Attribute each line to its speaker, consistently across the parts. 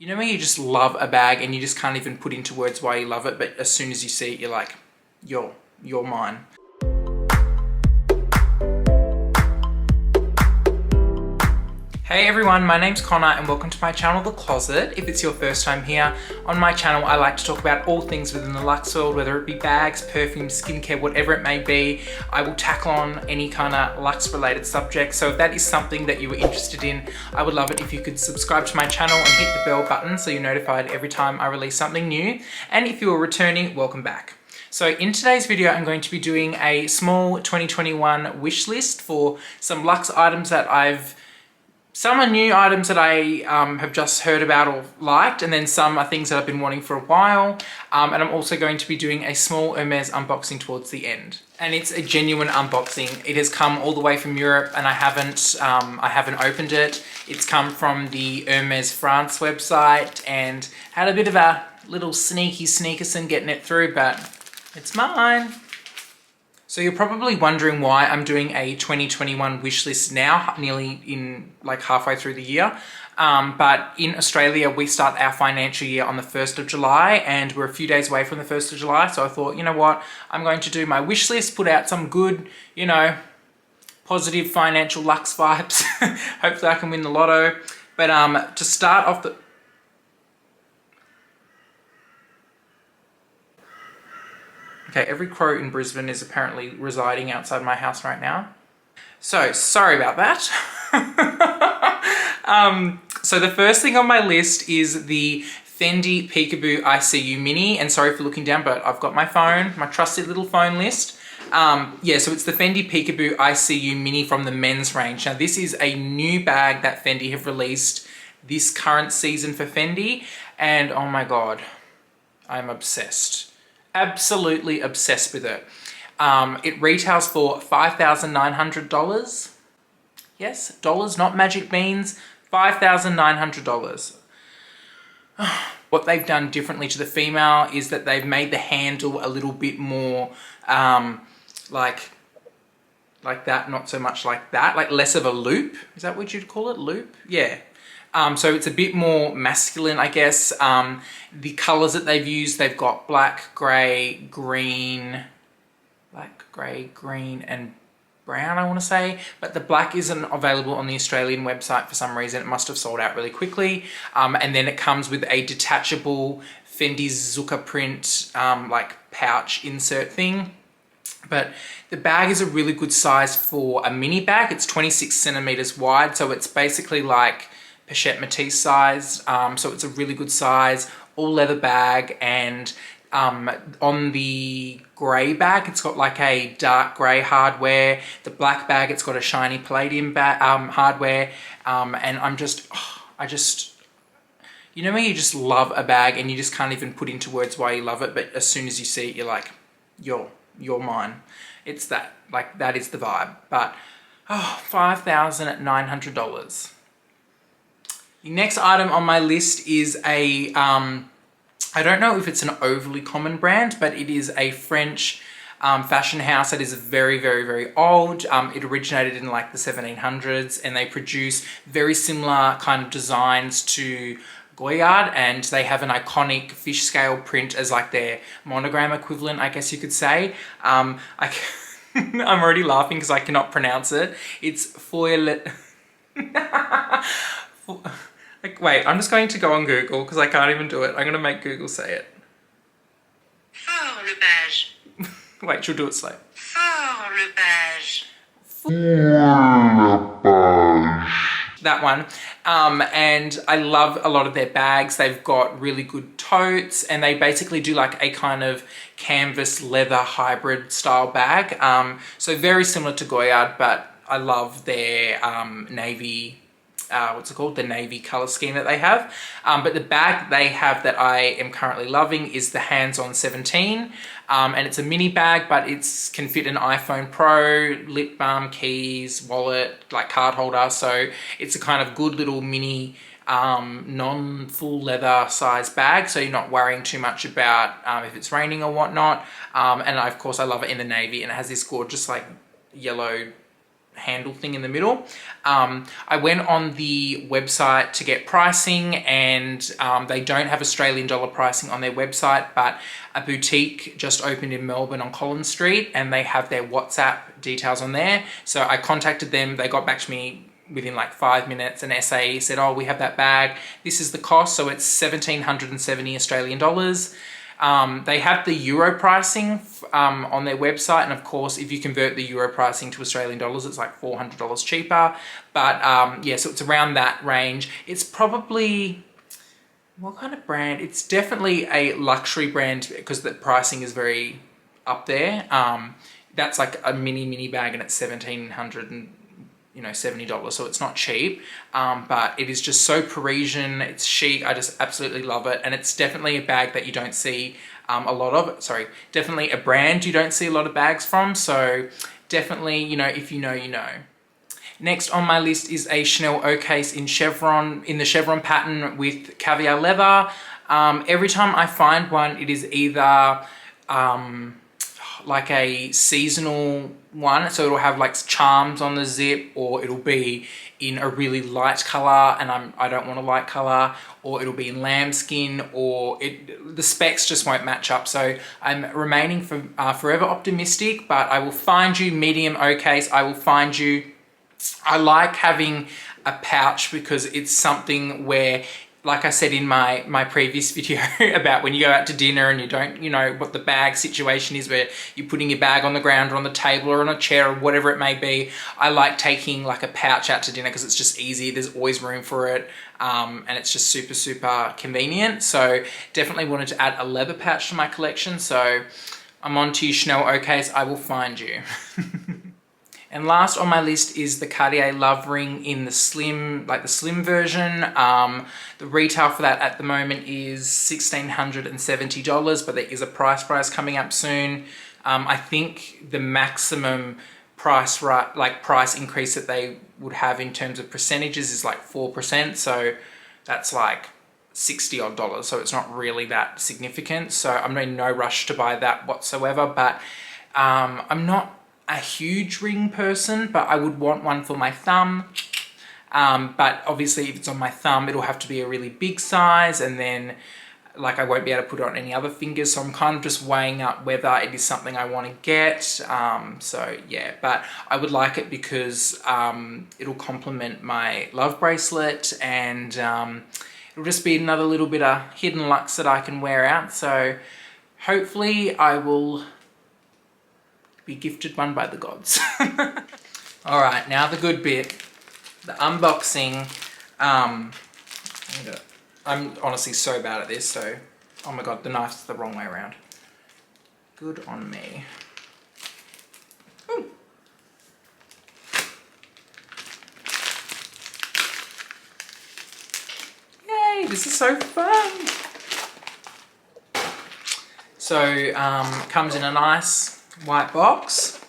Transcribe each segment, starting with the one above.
Speaker 1: You know when you just love a bag and you just can't even put into words why you love it, but as soon as you see it, you're like, you're mine. Hey everyone, my name's Connor and welcome to my channel, The Closet. If it's your first time here, on my channel I like to talk about all things within the luxe world, whether it be bags, perfumes, skincare, whatever it may be. I will tackle on any kind of luxe related subject, so if that is something that you were interested in, I would love it if you could subscribe to my channel and hit the bell button so you're notified every time I release something new. And if you are returning, welcome back. So in today's video, I'm going to be doing a small 2021 wish list for some luxe items that some are new items that I have just heard about or liked, and then some are things that I've been wanting for a while. And I'm also going to be doing a small Hermes unboxing towards the end. And it's a genuine unboxing. It has come all the way from Europe and I haven't opened it. It's come from the Hermes France website and had a bit of a little sneaky sneakerson getting it through, but it's mine. So you're probably wondering why I'm doing a 2021 wish list now, nearly in like halfway through the year. But in Australia, we start our financial year on the 1st of July and we're a few days away from the 1st of July. So I thought, you know what, I'm going to do my wish list, put out some good, you know, positive financial luxe vibes. Hopefully I can win the lotto. But to start off the... Okay, every crow in Brisbane is apparently residing outside my house right now. So, sorry about that. So the first thing on my list is the Fendi Peekaboo ICU Mini. And sorry for looking down, but I've got my phone, my trusted little phone list. Yeah, so it's the Fendi Peekaboo ICU Mini from the men's range. Now this is a new bag that Fendi have released this current season for Fendi. And oh my God, I'm obsessed. Absolutely obsessed with it. It retails for $5,900. Yes, dollars, not magic beans. $5,900. What they've done differently to the female is that they've made the handle a little bit more like that, not so much like that, like less of a loop. Is that what you'd call it? Loop? Yeah. So it's a bit more masculine, I guess. The colors that they've used, they've got black, gray, green, and brown, I want to say. But the black isn't available on the Australian website for some reason. It must have sold out really quickly. And then it comes with a detachable Fendi Zucca print, like pouch insert thing. But the bag is a really good size for a mini bag. It's 26 centimeters wide, so it's basically like Pochette Matisse size, so it's a really good size, all leather bag. And on the grey bag, it's got like a dark grey hardware. The black bag, it's got a shiny palladium hardware. And you know when you just love a bag and you just can't even put into words why you love it, but as soon as you see it, you're like, you're mine. It's that, like, that is the vibe. But $5,900. The next item on my list is a, I don't know if it's an overly common brand, but it is a French fashion house that is very, very, very old. It originated in like the 1700s and they produce very similar kind of designs to Goyard, and they have an iconic fish scale print as like their monogram equivalent, I guess you could say. I'm already laughing because I cannot pronounce it. It's Faure Le... Wait, I'm just going to go on Google because I can't even do it. I'm going to make Google say it.
Speaker 2: Faure Le Page.
Speaker 1: Wait, she'll do it slow.
Speaker 2: Faure Le Page.
Speaker 1: That one. And I love a lot of their bags. They've got really good totes and they basically do like a kind of canvas leather hybrid style bag. So very similar to Goyard, but I love their navy, what's it called? The navy color scheme that they have. But the bag that they have that I am currently loving is the Hands-On 17. And it's a mini bag, but it can fit an iPhone Pro, lip balm, keys, wallet, like card holder. So it's a kind of good little mini, non-full leather size bag. So you're not worrying too much about if it's raining or whatnot. And of course I love it in the navy, and it has this gorgeous like yellow handle thing in the middle. I went on the website to get pricing, and they don't have Australian dollar pricing on their website, but a boutique just opened in Melbourne on Collins Street, and they have their WhatsApp details on there. So I contacted them, they got back to me within like 5 minutes, and SAE said, oh, we have that bag, this is the cost, so it's 1,770 Australian dollars. They have the euro pricing on their website, and of course if you convert the euro pricing to Australian dollars it's like $400 cheaper, but yeah, so it's around that range. It's probably, what kind of brand? It's definitely a luxury brand because the pricing is very up there. That's like a mini bag and it's $1,770, so it's not cheap, but it is just so Parisian, it's chic, I just absolutely love it, and it's definitely a bag that you don't see a lot of, definitely a brand you don't see a lot of bags from, so definitely, you know, if you know, you know. Next on my list is a Chanel O case in the chevron pattern with caviar leather. Every time I find one, it is either like a seasonal one, so it'll have like charms on the zip, or it'll be in a really light color and I don't want a light color, or it'll be in lambskin, or the specs just won't match up. So I'm remaining forever optimistic, but I will find you medium O case. I will find you. I like having a pouch because it's something where, like I said in my previous video about when you go out to dinner and you don't, you know, what the bag situation is, where you're putting your bag on the ground or on the table or on a chair or whatever it may be. I like taking like a pouch out to dinner because it's just easy. There's always room for it. And it's just super convenient. So definitely wanted to add a leather pouch to my collection. So I'm on to you, Chanel O case. I will find you. And last on my list is the Cartier Love Ring in the slim version. The retail for that at the moment is $1,670, but there is a price rise coming up soon. I think the maximum price increase that they would have in terms of percentages is like 4%. So that's like $60 odd. So it's not really that significant. So I'm in no rush to buy that whatsoever, but I'm not a huge ring person, but I would want one for my thumb. But obviously if it's on my thumb, it'll have to be a really big size, and then like I won't be able to put it on any other fingers. So I'm kind of just weighing up whether it is something I want to get. So yeah, but I would like it because it'll complement my love bracelet, and it'll just be another little bit of hidden luxe that I can wear out. So hopefully I will be gifted one by the gods. All right, now the good bit, the unboxing. I'm honestly so bad at this, so, oh my God, the knife's the wrong way around. Good on me. Ooh. Yay, this is so fun. So, comes in a nice white box.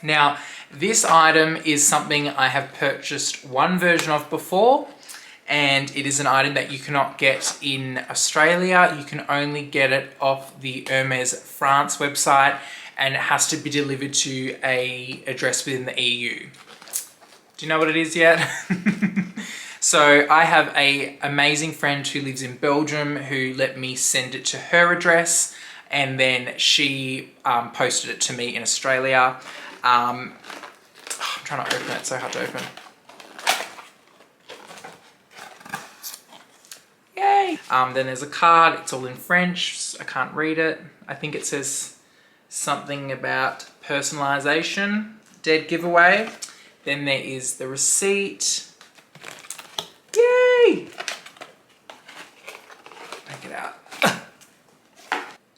Speaker 1: Now, this item is something I have purchased one version of before, and it is an item that you cannot get in Australia. You can only get it off the Hermes France website, and it has to be delivered to an address within the EU. Do you know what it is yet? So I have an amazing friend who lives in Belgium who let me send it to her address, and then she posted it to me in Australia. I'm trying to open it, it's so hard to open. Yay! Then there's a card, it's all in French, I can't read it. I think it says something about personalization, dead giveaway. Then there is the receipt. Yay! Take it out.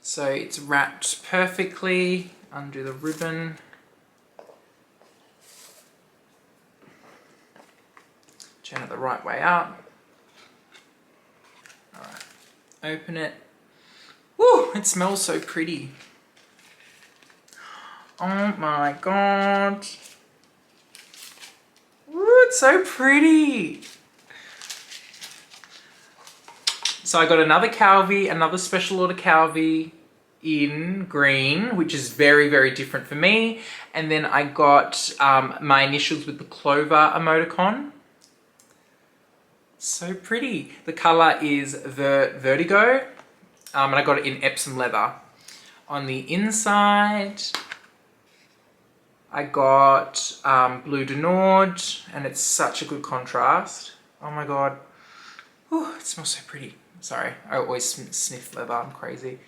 Speaker 1: So it's wrapped perfectly, undo the ribbon. Turn it the right way up. All right, open it. Woo, it smells so pretty. Oh my God. Woo, it's so pretty. So I got another Calvi, another special order Calvi. in green, which is very, very different for me. And then I got my initials with the clover emoticon. So pretty. The color is Vertigo, and I got it in Epsom leather. On the inside, I got Blue de Nord, and it's such a good contrast. Oh my god. Ooh, it smells so pretty. Sorry, I always sniff leather, I'm crazy.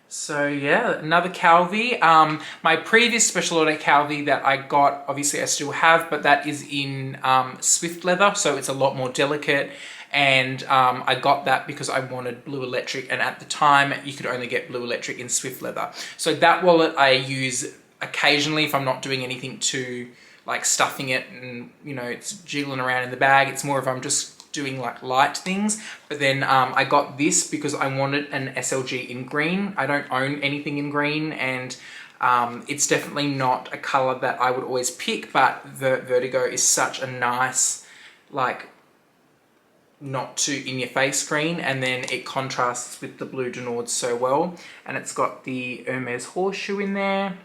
Speaker 1: So yeah, another Calvi. My previous special order Calvi that I got, obviously I still have, but that is in Swift leather, so it's a lot more delicate. And I got that because I wanted blue electric, and at the time you could only get blue electric in Swift leather. So that wallet I use occasionally if I'm not doing anything too like stuffing it and, you know, it's jiggling around in the bag. It's more if I'm just doing like light things. But then I got this because I wanted an SLG in green. I don't own anything in green, and it's definitely not a color that I would always pick, but the Vertigo is such a nice, like, not too in your face green, and then it contrasts with the Blue de Nord so well. And it's got the Hermes horseshoe in there.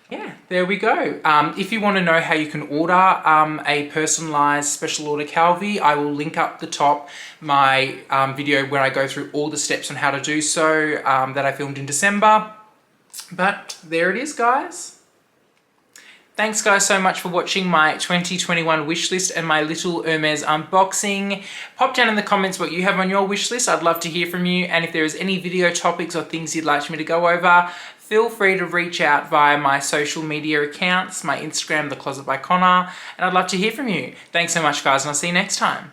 Speaker 1: Yeah, there we go. If you want to know how you can order a personalized special order Calvi, I will link up the top my video where I go through all the steps on how to do so that I filmed in December. But there it is, guys. Thanks guys so much for watching my 2021 wish list and my little Hermes unboxing. Pop down in the comments what you have on your wish list. I'd love to hear from you. And if there is any video topics or things you'd like me to go over, feel free to reach out via my social media accounts, my Instagram, The Closet by Connor, and I'd love to hear from you. Thanks so much guys, and I'll see you next time.